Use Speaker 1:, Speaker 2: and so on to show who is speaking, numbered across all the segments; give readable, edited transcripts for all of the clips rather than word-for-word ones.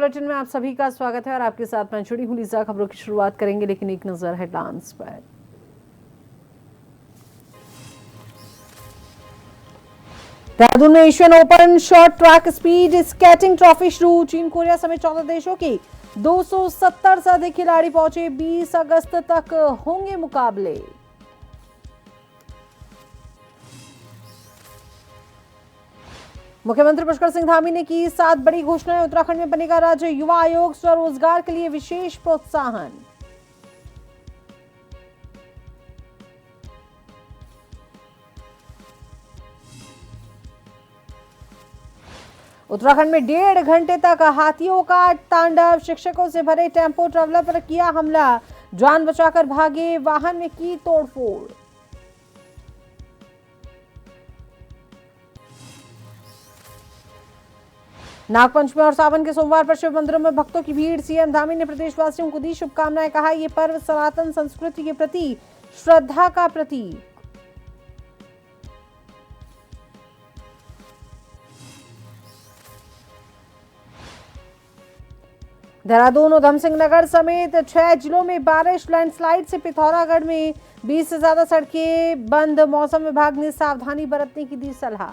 Speaker 1: Bulletin में आप सभी का स्वागत है और आपके साथ मैं जुड़ी हूं लीजा। खबरों की शुरुआत करेंगे, लेकिन एक नजर हेडलाइंस पर। देहरादून में Asian open short track speed skating trophy शुरू। चीन, कोरिया समेत 14 देशों के 270 से अधिक खिलाड़ी पहुंचे। 20 अगस्त तक होंगे मुकाबले। मुख्यमंत्री पुष्कर सिंह धामी ने की 7 बड़ी घोषणाएं। उत्तराखंड में बनेगा राज्य युवा आयोग। स्वरोजगार के लिए विशेष प्रोत्साहन। उत्तराखंड में 1.5 घंटे तक हाथियों का तांडव। शिक्षकों से भरे टेम्पो ट्रैवलर पर किया हमला। जान बचाकर भागे, वाहन में की तोड़फोड़। नागपंचमी और सावन के सोमवार पर शिव मंदिरों में भक्तों की भीड़। सीएम धामी ने प्रदेशवासियों को दी शुभकामनाएं। कहा, यह पर्व सनातन संस्कृति के प्रति श्रद्धा का प्रतीक। देहरादून, उधम सिंह नगर समेत 6 जिलों में बारिश। लैंडस्लाइड से पिथौरागढ़ में 20 से ज्यादा सड़कें बंद। मौसम विभाग ने सावधानी बरतने की दी सलाह।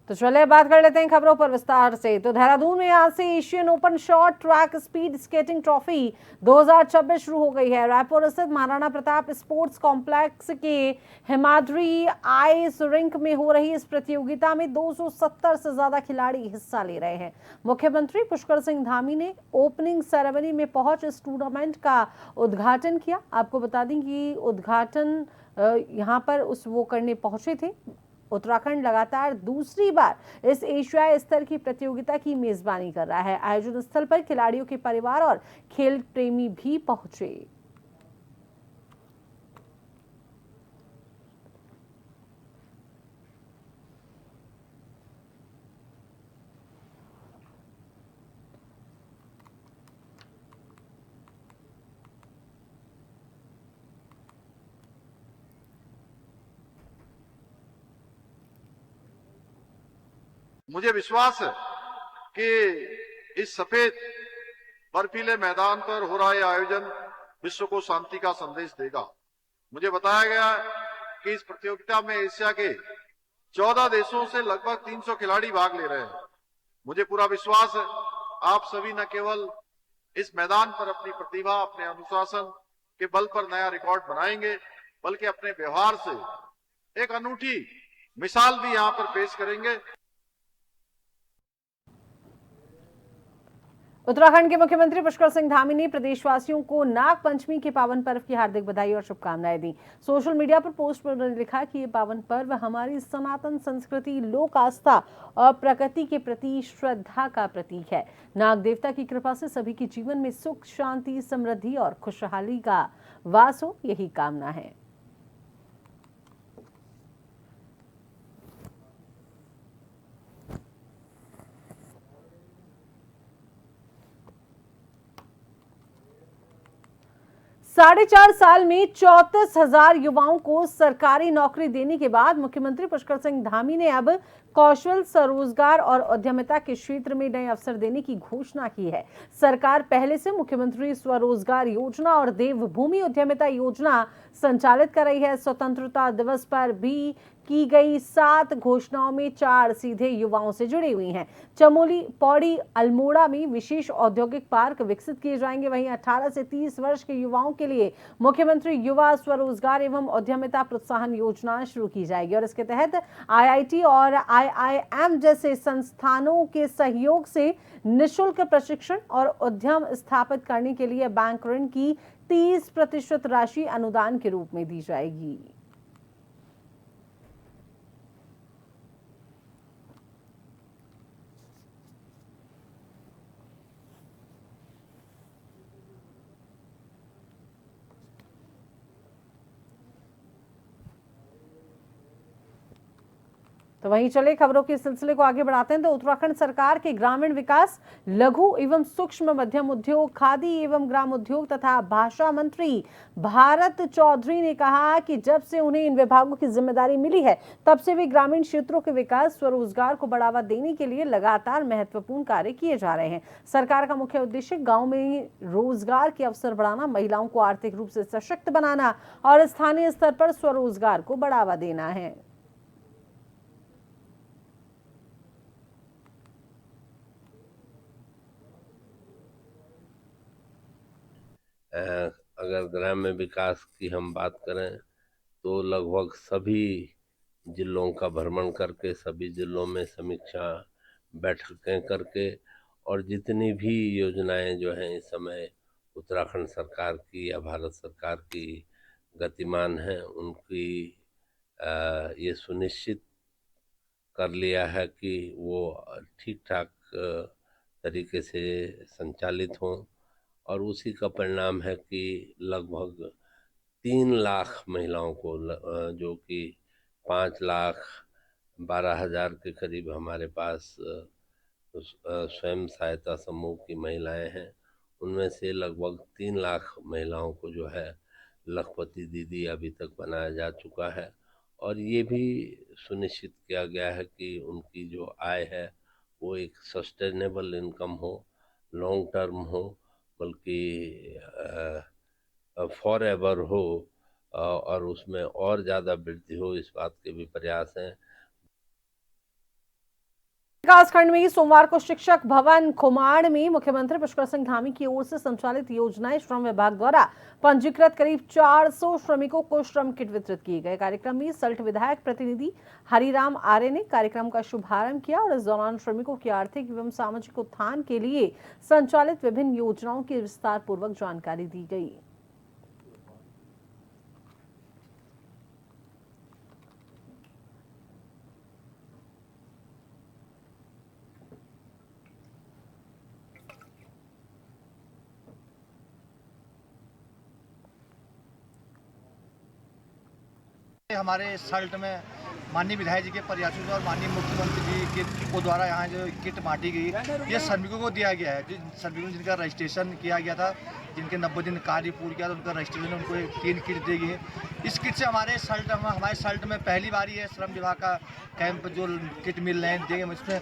Speaker 1: तो चलिए बात कर लेते हैं खबरों पर विस्तार से। तो देहरादून में आज से Asian open short track speed skating trophy 2026 शुरू हो गई है। रायपुर स्थित महाराणा प्रताप स्पोर्ट्स कॉम्प्लेक्स के हिमाद्री आइस रिंक में हो रही इस प्रतियोगिता में 270 से ज्यादा खिलाड़ी हिस्सा ले रहे हैं। मुख्यमंत्री पुष्कर सिंह धामी ने ओपनिंग सेरेमनी में पहुंच इस टूर्नामेंट का उद्घाटन किया। आपको बता दें कि उद्घाटन यहां पर वो करने पहुंचे थे। उत्तराखंड लगातार दूसरी बार इस एशियाई स्तर की प्रतियोगिता की मेजबानी कर रहा है। आयोजन स्थल पर खिलाड़ियों के परिवार और खेल प्रेमी भी पहुंचे।
Speaker 2: मुझे विश्वास है कि इस सफेद बर्फीले मैदान पर हो रहा यह आयोजन विश्व को शांति का संदेश देगा। मुझे बताया गया कि इस प्रतियोगिता में एशिया के 14 देशों से लगभग 300 खिलाड़ी भाग ले रहे हैं। मुझे पूरा विश्वास है आप सभी न केवल इस मैदान पर अपनी प्रतिभा, अपने अनुशासन के बल पर नया रिकॉर्ड बनाएंगे, बल्कि अपने व्यवहार से एक अनूठी मिसाल भी यहां पर पेश करेंगे।
Speaker 1: उत्तराखंड के मुख्यमंत्री पुष्कर सिंह धामी ने प्रदेशवासियों को नाग पंचमी के पावन पर्व की हार्दिक बधाई और शुभकामनाएं दी। सोशल मीडिया पर पोस्ट पर उन्होंने लिखा कि ये पावन पर्व हमारी सनातन संस्कृति, लोक आस्था और प्रकृति के प्रति श्रद्धा का प्रतीक है। नाग देवता की कृपा से सभी के जीवन में सुख, शांति, समृद्धि और खुशहाली का वास हो, यही कामना है। 4.5 साल में 34,000 युवाओं को सरकारी नौकरी देने के बाद मुख्यमंत्री पुष्कर सिंह धामी ने अब कौशल, स्वरोजगार और उद्यमिता के क्षेत्र में नए अवसर देने की घोषणा की है। सरकार पहले से मुख्यमंत्री स्वरोजगार योजना और देवभूमि उद्यमिता योजना संचालित कर रही है। स्वतंत्रता दिवस पर भी की गई 7 घोषणाओं में 4 सीधे युवाओं से जुड़ी हुई हैं। चमोली, पौड़ी, अल्मोड़ा में विशेष औद्योगिक पार्क विकसित किए जाएंगे। वहीं 18 से 30 वर्ष के युवाओं के लिए मुख्यमंत्री युवा स्वरोजगार एवं उद्यमिता प्रोत्साहन योजना शुरू की जाएगी और इसके तहत आईआईटी और आईआईएम जैसे संस्थानों के सहयोग से निःशुल्क प्रशिक्षण और उद्यम स्थापित करने के लिए बैंक ऋण की 30% राशि अनुदान के रूप में दी जाएगी। तो वहीं चले खबरों के सिलसिले को आगे बढ़ाते हैं तो उत्तराखंड सरकार के ग्रामीण विकास, लघु एवं सूक्ष्म मध्यम उद्योग, खादी एवं ग्राम उद्योग तथा भाषा मंत्री भारत चौधरी ने कहा कि जब से उन्हें इन विभागों की जिम्मेदारी मिली है तब से वे ग्रामीण क्षेत्रों के विकास, स्वरोजगार को बढ़ावा देने के लिए लगातार महत्वपूर्ण कार्य किए जा रहे हैं। सरकार का मुख्य उद्देश्य गांव में रोजगार के अवसर बढ़ाना, महिलाओं को आर्थिक रूप से सशक्त बनाना और स्थानीय स्तर पर स्वरोजगार को बढ़ावा देना है।
Speaker 3: अगर ग्राम्य विकास की हम बात करें तो लगभग सभी जिलों का भ्रमण करके, सभी जिलों में समीक्षा बैठकें करके और जितनी भी योजनाएं जो हैं इस समय उत्तराखंड सरकार की या भारत सरकार की गतिमान हैं, उनकी ये सुनिश्चित कर लिया है कि वो ठीक ठाक तरीके से संचालित हों। और उसी का परिणाम है कि लगभग 3 लाख महिलाओं को जो कि 5,12,000 के करीब हमारे पास स्वयं सहायता समूह की महिलाएं हैं, उनमें से लगभग 3 लाख महिलाओं को जो है लखपति दीदी अभी तक बनाया जा चुका है। और ये भी सुनिश्चित किया गया है कि उनकी जो आय है वो एक सस्टेनेबल इनकम हो, लॉन्ग टर्म हो, बल्कि फॉर एवर हो, और उसमें और ज़्यादा वृद्धि हो, इस बात के भी प्रयास हैं।
Speaker 1: विकासखंड में सोमवार को शिक्षक भवन खुमाड़ में मुख्यमंत्री पुष्कर सिंह धामी की ओर से संचालित योजनाएं श्रम विभाग द्वारा पंजीकृत करीब 400 श्रमिकों को श्रम किट वितरित किए गए। कार्यक्रम में सल्ट विधायक प्रतिनिधि हरिराम आर्य ने कार्यक्रम का शुभारंभ किया और इस दौरान श्रमिकों की आर्थिक एवं सामाजिक उत्थान के लिए संचालित विभिन्न योजनाओं की विस्तार पूर्वक जानकारी दी गई।
Speaker 4: हमारे सल्ट में माननीय विधायक जी के प्रयासों से और माननीय मुख्यमंत्री जी के द्वारा यहाँ जो किट बांटी गई, ये श्रमिकों को दिया गया है। जिन श्रमिकों जिनका रजिस्ट्रेशन किया गया था, जिनके 90 दिन कार्य पूर्ण किया था, उनका रजिस्ट्रेशन उनको 3 किट दी गई है। इस किट से हमारे सल्ट में पहली बार ये श्रम विभाग का कैंप जो किट मिल रहे हैं देंगे। इसमें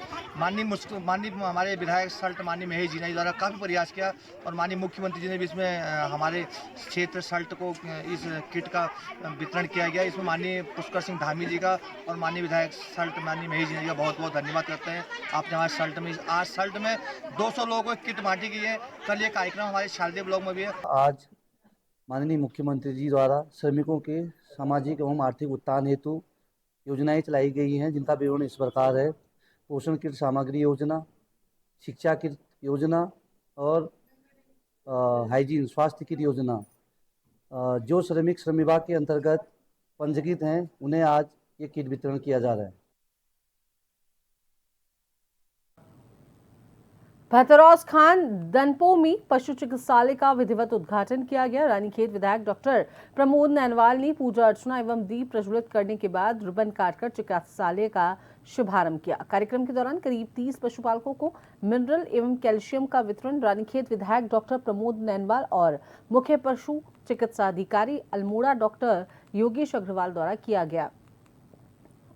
Speaker 4: माननीय हमारे विधायक सल्ट माननीय महेश जी ने द्वारा काफ़ी प्रयास किया और माननीय मुख्यमंत्री जी ने भी इसमें हमारे क्षेत्र सल्ट को इस किट का वितरण किया गया। इसमें माननीय पुष्कर सिंह धामी जी का और माननीय विधायक सल्ट माननीय महेश जी का बहुत बहुत धन्यवाद करते हैं। आपने हमारे सल्ट में आज सल्ट में 200 लोगों को किट बांटी गई है। कल ये कार्यक्रम हमारे शारदीय ब्लॉक में भी है।
Speaker 5: आज माननीय मुख्यमंत्री जी द्वारा श्रमिकों के सामाजिक एवं आर्थिक उत्थान हेतु योजनाएं चलाई गई हैं, जिनका विवरण इस प्रकार है। पोषण किट सामग्री योजना, शिक्षा किट योजना और हाइजीन स्वास्थ्य किट योजना। जो श्रमिक श्रम विभाग के अंतर्गत पंजीकृत हैं उन्हें आज ये किट वितरण किया जा रहा है।
Speaker 1: भतरौस खान दनपो में पशु चिकित्सालय का विधिवत उद्घाटन किया गया। रानीखेत विधायक डॉक्टर प्रमोद नैनवाल ने पूजा अर्चना एवं दीप प्रज्वलित करने के बाद रिबन काटकर चिकित्सालय का शुभारंभ किया। कार्यक्रम के दौरान करीब 30 पशुपालकों को मिनरल एवं कैल्शियम का वितरण रानीखेत विधायक डॉक्टर प्रमोद नैनवाल और मुख्य पशु चिकित्सा अधिकारी अल्मोड़ा डॉक्टर योगेश अग्रवाल द्वारा किया गया।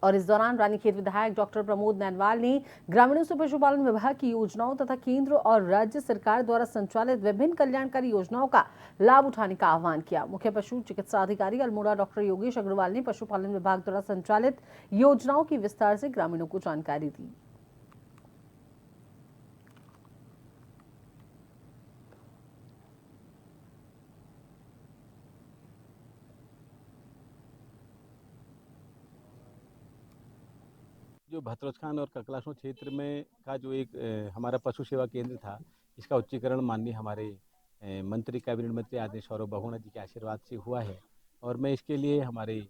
Speaker 1: और इस दौरान रानीखेत विधायक डॉक्टर प्रमोद नैनवाल ने ग्रामीणों से पशुपालन विभाग की योजनाओं तथा केंद्र और राज्य सरकार द्वारा संचालित विभिन्न कल्याणकारी योजनाओं का लाभ उठाने का आह्वान किया। मुख्य पशु चिकित्सा अधिकारी अल्मोड़ा डॉक्टर योगेश अग्रवाल ने पशुपालन विभाग द्वारा संचालित योजनाओं की विस्तार से ग्रामीणों को जानकारी दी।
Speaker 6: जो भतरौस खान और ककलासों क्षेत्र में का जो एक हमारा पशु सेवा केंद्र था, इसका उच्चीकरण माननीय हमारे मंत्री कैबिनेट मंत्री आदरणीय सौरभ बहुगुणा जी के आशीर्वाद से हुआ है। और मैं इसके लिए हमारे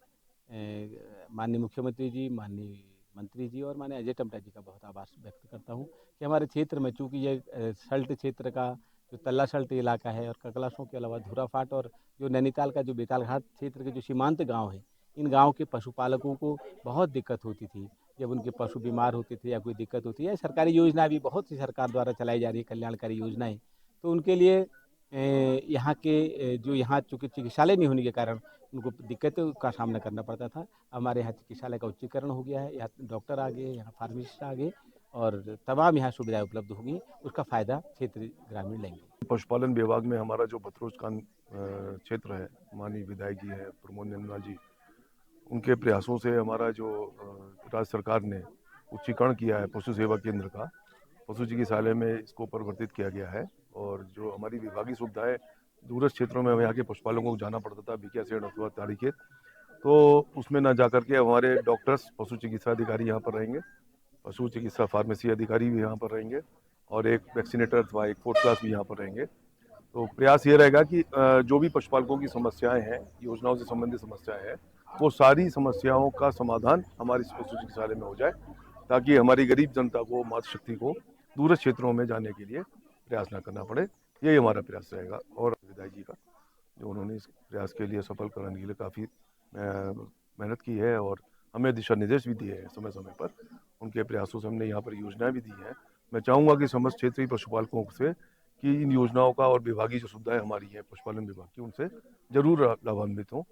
Speaker 6: माननीय मुख्यमंत्री जी, माननीय मंत्री जी और माननीय अजय टम्टा जी का बहुत आभार व्यक्त करता हूँ कि हमारे क्षेत्र में, चूँकि ये सल्ट क्षेत्र का जो तल्ला सल्ट इलाका है और ककलासों के अलावा धुराफाट और जो नैनीताल का जो बेतालघाट क्षेत्र के जो सीमांत गाँव है, इन गाँव के पशुपालकों को बहुत दिक्कत होती थी। जब उनके पशु बीमार होते थे या कोई दिक्कत होती है। सरकारी योजना भी बहुत सी सरकार द्वारा चलाई जा रही है, कल्याणकारी योजनाएं, तो उनके लिए यहाँ के जो यहाँ चूँकि चिकित्सालय नहीं होने के कारण उनको दिक्कतों का सामना करना पड़ता था। हमारे यहाँ चिकित्सालय का उच्चीकरण हो गया है, यहाँ डॉक्टर आ गए, यहाँ फार्मासिस्ट आ गए और तमाम यहाँ सुविधाएं उपलब्ध होंगी। उसका फायदा क्षेत्रीय ग्रामीण लेंगे।
Speaker 7: पशुपालन विभाग में हमारा जो भतरोज कान क्षेत्र है, माननीय विधायक जी है प्रमोद नंदलाल जी, उनके प्रयासों से हमारा जो राज्य सरकार ने उच्चीकरण किया है पशु सेवा केंद्र का, पशु चिकित्सालय में इसको परिवर्तित किया गया है। और जो हमारी विभागीय सुविधाएं दूरस्थ क्षेत्रों में यहाँ के पशुपालकों को जाना पड़ता था, भिकियासेठ अथवा ताड़ीखेत, तो उसमें ना जाकर के हमारे डॉक्टर्स पशु चिकित्सा अधिकारी यहाँ पर रहेंगे, पशु चिकित्सा फार्मेसी अधिकारी भी यहाँ पर रहेंगे और एक वैक्सीनेटर अथवा एक फोर्थ क्लास भी यहाँ पर रहेंगे। तो प्रयास ये रहेगा कि जो भी पशुपालकों की समस्याएं हैं, योजनाओं से संबंधित समस्याएं हैं, वो सारी समस्याओं का समाधान हमारे इस पशु चिकित्सालय में हो जाए, ताकि हमारी गरीब जनता को, मातृशक्ति को दूरस्थ क्षेत्रों में जाने के लिए प्रयास न करना पड़े। यही हमारा प्रयास रहेगा। और विधायक जी का जो उन्होंने इस प्रयास के लिए सफल कराने के लिए काफ़ी मेहनत की है और हमें दिशा निर्देश भी दिए हैं समय समय पर। उनके प्रयासों से हमने यहाँ पर योजनाएं भी दी हैं। मैं चाहूँगा कि समस्त क्षेत्रीय पशुपालकों से कि इन योजनाओं का और विभागीय जो सुविधाएं हमारी हैं पशुपालन विभाग की, उनसे जरूर लाभान्वित हों।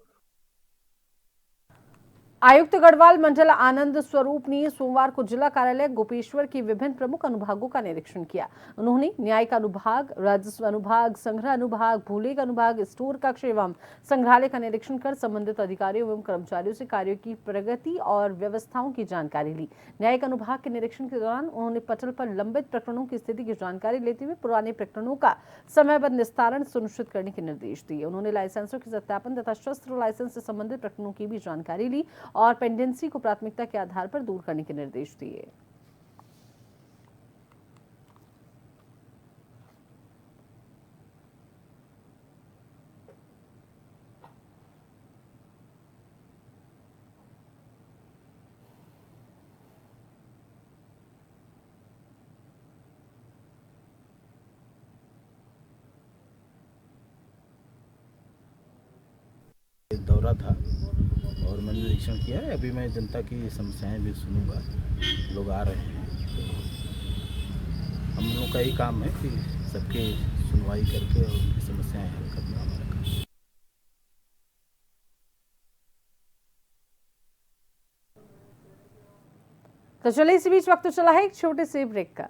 Speaker 1: आयुक्त गढ़वाल मंडल आनंद स्वरूप ने सोमवार को जिला कार्यालय गोपेश्वर के विभिन्न प्रमुख अनुभागों का निरीक्षण किया। उन्होंने न्यायिक अनुभाग, राजस्व अनुभाग, संग्रह अनुभाग, भूलेख अनुभाग, स्टोर कक्ष एवं संग्रहालय का निरीक्षण कर संबंधित अधिकारियों एवं कर्मचारियों से कार्यों की प्रगति और व्यवस्थाओं की जानकारी ली। न्यायिक अनुभाग के निरीक्षण के दौरान उन्होंने पटल पर लंबित प्रकरणों की स्थिति की जानकारी लेते हुए पुराने प्रकरणों का समयबद्ध निस्तारण सुनिश्चित करने के निर्देश दिए। उन्होंने लाइसेंसों के सत्यापन तथा शस्त्र लाइसेंस से संबंधित प्रकरणों की भी जानकारी ली और पेंडेंसी को प्राथमिकता के आधार पर दूर करने के निर्देश दिए।
Speaker 8: दौरा था और मैंने निरीक्षण किया है। अभी मैं जनता की समस्याएं भी सुनूंगा। लोग आ रहे हैं तो हम लोगों का यही काम है कि सबके सुनवाई करके और उनकी समस्याएं हल करना हमारा काम।
Speaker 1: तो चलिए इसी बीच वक्त चला है एक छोटे से ब्रेक का।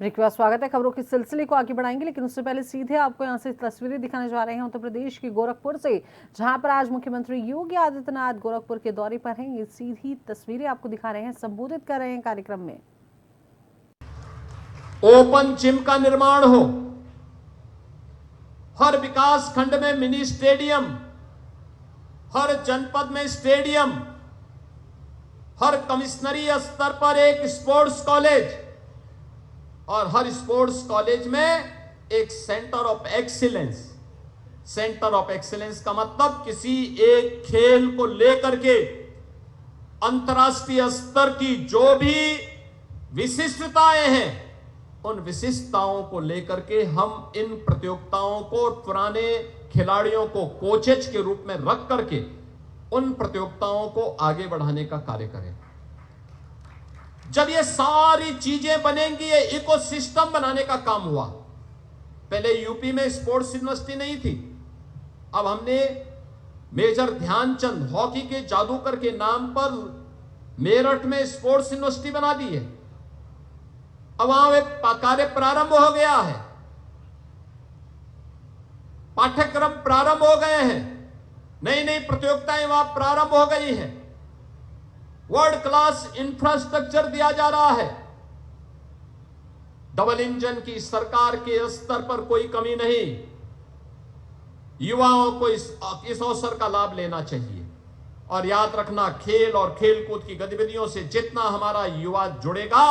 Speaker 1: ब्रेक के बाद स्वागत है। खबरों के सिलसिले को आगे बढ़ाएंगे, लेकिन उससे पहले सीधे आपको यहां से तस्वीरें दिखाने जा रहे हैं उत्तर प्रदेश के गोरखपुर से, जहां पर आज मुख्यमंत्री योगी आदित्यनाथ गोरखपुर के दौरे पर हैं। ये सीधी तस्वीरें आपको दिखा रहे हैं, संबोधित कर रहे हैं कार्यक्रम में।
Speaker 9: ओपन जिम का निर्माण हो, हर विकास खंड में मिनी स्टेडियम, हर जनपद में स्टेडियम, हर कमिश्नरी स्तर पर एक स्पोर्ट्स कॉलेज और हर स्पोर्ट्स कॉलेज में एक centre of excellence. Centre of excellence का मतलब किसी एक खेल को लेकर के अंतर्राष्ट्रीय स्तर की जो भी विशिष्टताएं हैं, उन विशिष्टताओं को लेकर के हम इन प्रतियोगिताओं को पुराने खिलाड़ियों को कोचेज के रूप में रख करके उन प्रतियोगिताओं को आगे बढ़ाने का कार्य करें। जब ये सारी चीजें बनेंगी, ये इकोसिस्टम बनाने का काम हुआ। पहले यूपी में स्पोर्ट्स यूनिवर्सिटी नहीं थी, अब हमने मेजर ध्यानचंद हॉकी के जादूगर के नाम पर मेरठ में स्पोर्ट्स यूनिवर्सिटी बना दी है। अब वहां एक कार्य प्रारंभ हो गया है, पाठ्यक्रम प्रारंभ हो गए हैं, नई नई प्रतियोगिताएं वहां प्रारंभ हो गई हैं, वर्ल्ड क्लास इंफ्रास्ट्रक्चर दिया जा रहा है। डबल इंजन की सरकार के स्तर पर कोई कमी नहीं। युवाओं को इस अवसर का लाभ लेना चाहिए। और याद रखना, खेल और खेलकूद की गतिविधियों से जितना हमारा युवा जुड़ेगा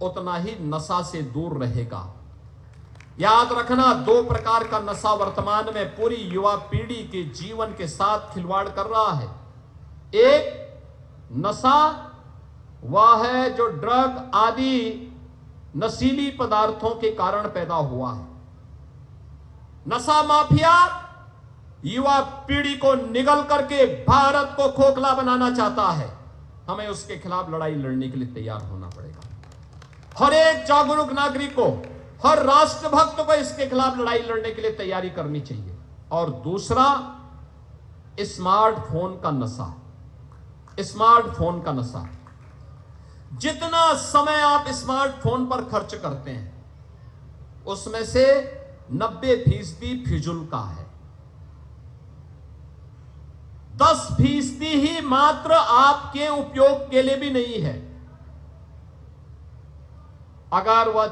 Speaker 9: उतना ही नशा से दूर रहेगा। याद रखना, दो प्रकार का नशा वर्तमान में पूरी युवा पीढ़ी के जीवन के साथ खिलवाड़ कर रहा है। एक नशा वह है जो ड्रग आदि नशीली पदार्थों के कारण पैदा हुआ है। नशा माफिया युवा पीढ़ी को निगल करके भारत को खोखला बनाना चाहता है। हमें उसके खिलाफ लड़ाई लड़ने के लिए तैयार होना पड़ेगा। हर एक जागरूक नागरिक को, हर राष्ट्रभक्त को इसके खिलाफ लड़ाई लड़ने के लिए तैयारी करनी चाहिए। और दूसरा, स्मार्टफोन का नशा। स्मार्टफोन का नशा, जितना समय आप स्मार्टफोन पर खर्च करते हैं उसमें से 90% फिजूल का है। 10% ही मात्र आपके उपयोग के लिए भी नहीं है। अगर वह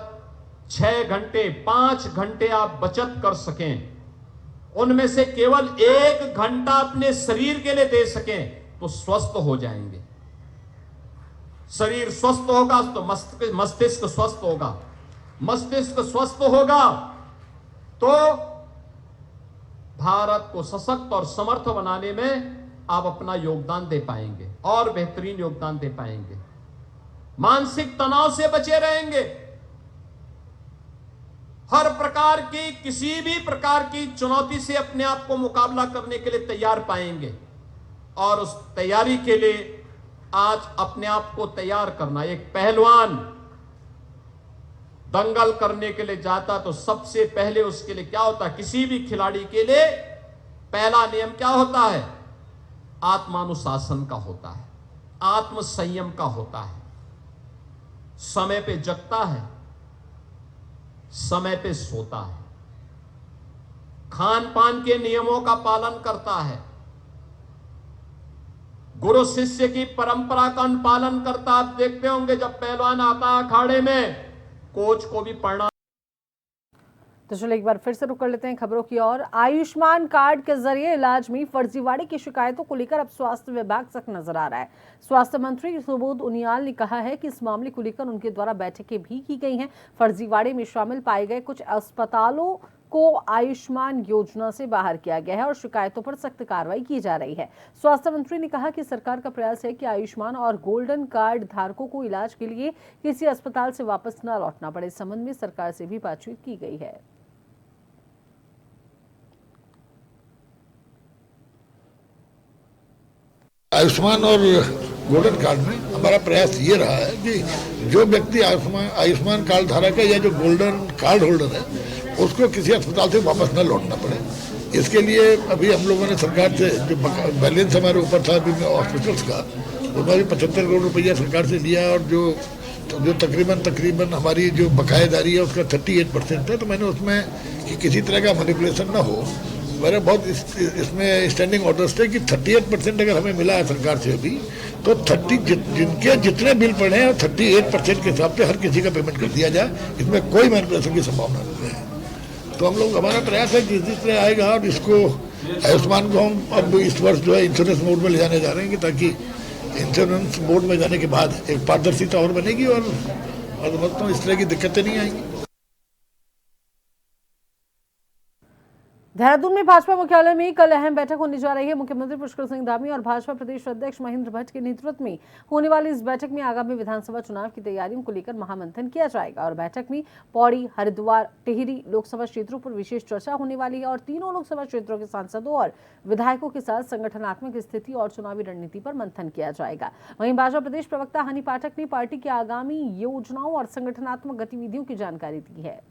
Speaker 9: 6 घंटे 5 घंटे आप बचत कर सकें, उनमें से केवल 1 घंटा अपने शरीर के लिए दे सकें तो स्वस्थ हो जाएंगे। शरीर स्वस्थ होगा तो मस्तिष्क स्वस्थ होगा, मस्तिष्क स्वस्थ होगा तो भारत को सशक्त और समर्थ बनाने में आप अपना योगदान दे पाएंगे और बेहतरीन योगदान दे पाएंगे। मानसिक तनाव से बचे रहेंगे। हर प्रकार की, किसी भी प्रकार की चुनौती से अपने आप को मुकाबला करने के लिए तैयार पाएंगे। और उस तैयारी के लिए आज अपने आप को तैयार करना। एक पहलवान दंगल करने के लिए जाता तो सबसे पहले उसके लिए क्या होता है? किसी भी खिलाड़ी के लिए पहला नियम क्या होता है? आत्मानुशासन का होता है, आत्म संयम का होता है। समय पे जगता है, समय पे सोता है, खान पान के नियमों का पालन करता है, गुरु शिष्य की परंपरा का अनुपालन करता। आप देखते होंगे जब पहलवान आता अखाड़े में, कोच को भी पढ़ना।
Speaker 1: तो चलो एक बार फिर से रुक कर लेते हैं खबरों की ओर। आयुष्मान कार्ड के जरिए इलाज में फर्जीवाड़े की शिकायतों को लेकर अब स्वास्थ्य विभाग सख्त नजर आ रहा है। स्वास्थ्य मंत्री सुबोध उनियाल ने कहा है कि इस मामले को लेकर उनके द्वारा बैठकें भी की गई हैं। फर्जीवाड़े में शामिल पाए गए कुछ अस्पतालों को आयुष्मान योजना से बाहर किया गया है और शिकायतों पर सख्त कार्रवाई की जा रही है। स्वास्थ्य मंत्री ने कहा कि सरकार का प्रयास है कि आयुष्मान और गोल्डन कार्ड धारकों को इलाज के लिए किसी अस्पताल से वापस न लौटना पड़े। इस संबंध में सरकार से भी बातचीत की गई है।
Speaker 10: आयुष्मान और गोल्डन कार्ड में हमारा प्रयास ये रहा है कि जो व्यक्ति आयुष्मान कार्ड धारक है या जो गोल्डन कार्ड होल्डर है उसको किसी अस्पताल से वापस न लौटना पड़े। इसके लिए अभी हम लोगों ने सरकार से जो बैलेंस हमारे ऊपर था अभी हॉस्पिटल्स का, उसमें भी 75 करोड़ रुपया सरकार से लिया और जो तकरीबन हमारी जो बकायेदारी है उसका 38% है। तो मैंने उसमें कि किसी तरह का मैनिपुलेशन ना हो, मेरे बहुत इसमें स्टैंडिंग ऑर्डर्स थे कि 38% अगर हमें मिला है सरकार से अभी तो 30 जिनके जितने बिल पड़े हैं 38% के हिसाब से हर किसी का पेमेंट कर दिया जाए। इसमें कोई मैनिपुलेशन की संभावना नहीं है। तो हम लोग, हमारा प्रयास है कि जिस तरह आएगा और इसको आयुष्मान को हम अब इस वर्ष जो है इंश्योरेंस मोड में ले जाने जा रहे हैं कि ताकि इंश्योरेंस मोड में जाने के बाद एक पारदर्शिता और बनेगी और समझता हूँ इस तरह की दिक्कतें नहीं आएंगी।
Speaker 1: देहरादून में भाजपा मुख्यालय में कल अहम बैठक होने जा रही है। मुख्यमंत्री पुष्कर सिंह धामी और भाजपा प्रदेश अध्यक्ष महेंद्र भट्ट के नेतृत्व में होने वाली इस बैठक में आगामी विधानसभा चुनाव की तैयारियों को लेकर महामंथन किया जाएगा और बैठक में पौड़ी, हरिद्वार, टिहरी लोकसभा क्षेत्रों पर विशेष चर्चा होने वाली है और तीनों लोकसभा क्षेत्रों के सांसदों और विधायकों के साथ संगठनात्मक स्थिति और चुनावी रणनीति पर मंथन किया जाएगा। वहीं भाजपा प्रदेश प्रवक्ता हनी पाठक ने पार्टी की आगामी योजनाओं और संगठनात्मक गतिविधियों की जानकारी दी है।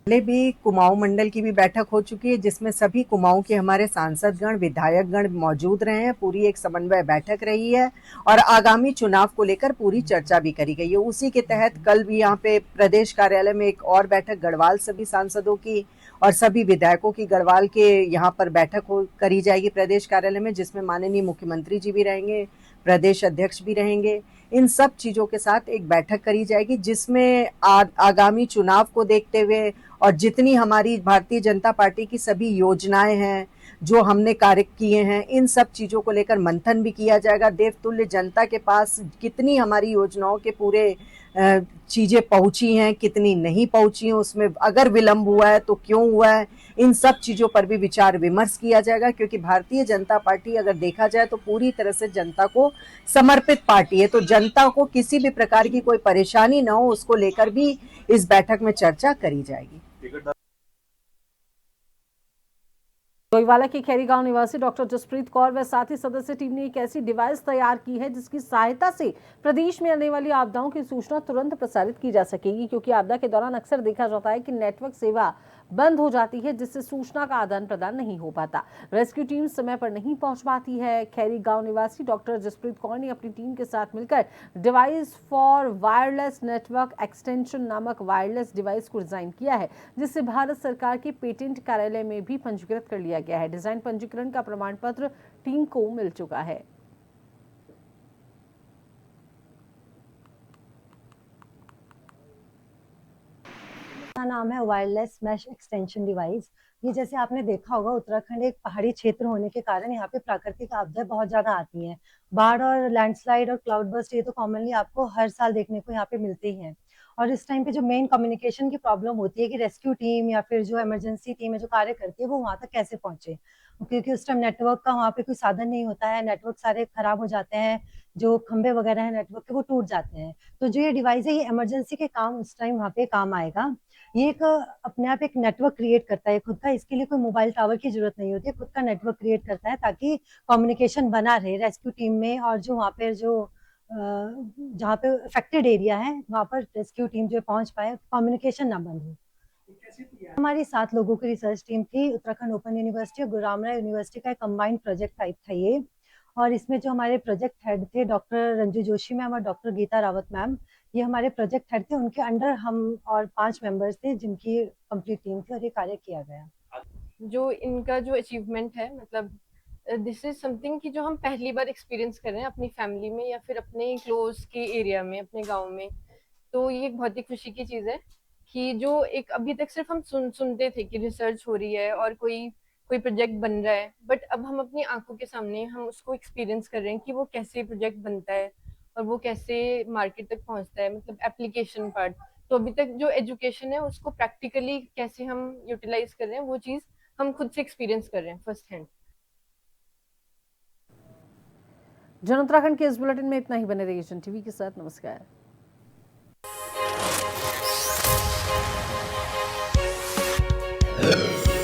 Speaker 11: पहले भी कुमाऊं मंडल की भी बैठक हो चुकी है जिसमें सभी कुमाऊं के हमारे सांसदगण विधायकगण मौजूद रहे हैं। पूरी एक समन्वय बैठक रही है और आगामी चुनाव को लेकर पूरी चर्चा भी करी गई है। उसी के तहत कल भी यहाँ पे प्रदेश कार्यालय में एक और बैठक गढ़वाल सभी सांसदों की और सभी विधायकों की गढ़वाल के यहाँ पर बैठक करी जाएगी प्रदेश कार्यालय में, जिसमें माननीय मुख्यमंत्री जी भी रहेंगे, प्रदेश अध्यक्ष भी रहेंगे। इन सब चीजों के साथ एक बैठक करी जाएगी जिसमें आगामी चुनाव को देखते हुए और जितनी हमारी भारतीय जनता पार्टी की सभी योजनाएं हैं, जो हमने कार्य किए हैं, इन सब चीजों को लेकर मंथन भी किया जाएगा। देवतुल्य जनता के पास कितनी हमारी योजनाओं के पूरे चीजें पहुंची हैं, कितनी नहीं पहुंची हैं, उसमें अगर विलंब हुआ है तो क्यों हुआ है, इन सब चीजों पर भी विचार विमर्श किया जाएगा। क्योंकि भारतीय जनता पार्टी अगर देखा जाए तो पूरी तरह से जनता को समर्पित पार्टी है, तो जनता को किसी भी प्रकार की कोई परेशानी न हो उसको लेकर भी इस बैठक में चर्चा करी जाएगी।
Speaker 1: डोईवाला की खैरी गांव निवासी डॉक्टर जसप्रीत कौर व साथी सदस्य टीम ने एक ऐसी डिवाइस तैयार की है जिसकी सहायता से प्रदेश में आने वाली आपदाओं की सूचना तुरंत प्रसारित की जा सकेगी। क्योंकि आपदा के दौरान अक्सर देखा जाता है कि नेटवर्क सेवा बंद हो जाती है, जिससे सूचना का आदान प्रदान नहीं हो पाता, रेस्क्यू टीम समय पर नहीं पहुंच पाती है। खैरी गांव निवासी डॉक्टर जसप्रीत कौर ने अपनी टीम के साथ मिलकर device for wireless network extension नामक वायरलेस डिवाइस को डिजाइन किया है, जिससे भारत सरकार के पेटेंट कार्यालय में भी पंजीकृत कर लिया गया है। डिजाइन पंजीकरण का प्रमाण पत्र टीम को मिल चुका है।
Speaker 12: नाम है वायरलेस मैश एक्सटेंशन डिवाइस। ये जैसे आपने देखा होगा, उत्तराखंड एक पहाड़ी क्षेत्र होने के कारण यहाँ पे प्राकृतिक आपदाएं बहुत ज्यादा आती हैं। बाढ़ और लैंडस्लाइड और क्लाउड बर्स्ट ये तो कॉमनली आपको हर साल देखने को यहाँ पे मिलते ही हैं। और इस टाइम पे जो मेन कम्युनिकेशन की प्रॉब्लम होती है कि रेस्क्यू टीम या फिर जो इमरजेंसी टीम है जो कार्य करती है वो वहां तक कैसे पहुंचे, क्योंकि उस टाइम नेटवर्क का वहाँ पे कोई साधन नहीं होता है, नेटवर्क सारे खराब हो जाते हैं, जो खंबे वगैरह है नेटवर्क के वो टूट जाते हैं। तो जो ये डिवाइस है ये इमरजेंसी के काम उस टाइम वहाँ पे काम आएगा। ये एक अपने आप एक नेटवर्क क्रिएट करता है खुद का, इसके लिए कोई मोबाइल टावर की जरूरत नहीं होती है, खुद का नेटवर्क क्रिएट करता है ताकि कम्युनिकेशन बना रहे रेस्क्यू टीम में और जो वहाँ पे जो जहाँ पे अफेक्टेड एरिया है वहाँ पर रेस्क्यू टीम जो पहुंच पाए, कम्युनिकेशन ना बंद हो। हमारी 7 लोगों की रिसर्च टीम थी। उत्तराखंड ओपन यूनिवर्सिटी और गुरु रामराय यूनिवर्सिटी का एक कंबाइंड प्रोजेक्ट टाइप था ये। और इसमें जो हमारे प्रोजेक्ट हेड थे डॉक्टर रंजू जोशी मैम और डॉक्टर गीता रावत मैम, ये हमारे प्रोजेक्ट हेड थे। उनके अंडर हम और 5 मेंबर्स थे जिनकी कंप्लीट टीम थी और ये कार्य किया गया।
Speaker 13: जो इनका जो अचीवमेंट है, मतलब दिस इज समथिंग कि जो हम पहली बार एक्सपीरियंस कर रहे हैं अपनी फैमिली में या फिर अपने क्लोज के एरिया में, अपने गांव में। तो ये एक बहुत ही खुशी की चीज़ है कि जो एक अभी तक सिर्फ हम सुनते थे कि रिसर्च हो रही है और कोई प्रोजेक्ट बन रहा है, बट अब हम अपनी आंखों के सामने हम उसको एक्सपीरियंस कर रहे हैं कि वो कैसे प्रोजेक्ट बनता है और वो कैसे मार्केट तक पहुंचता है, मतलब एप्लीकेशन पार्ट। तो अभी तक जो एजुकेशन है उसको प्रैक्टिकली कैसे हम यूटिलाइज कर रहे हैं वो चीज़ हम खुद से एक्सपीरियंस कर रहे हैं फर्स्ट हैंड।
Speaker 1: जन उत्तराखंड के इस बुलेटिन में इतना ही। बने रहिए जन टीवी के साथ। नमस्कार।
Speaker 14: Yeah.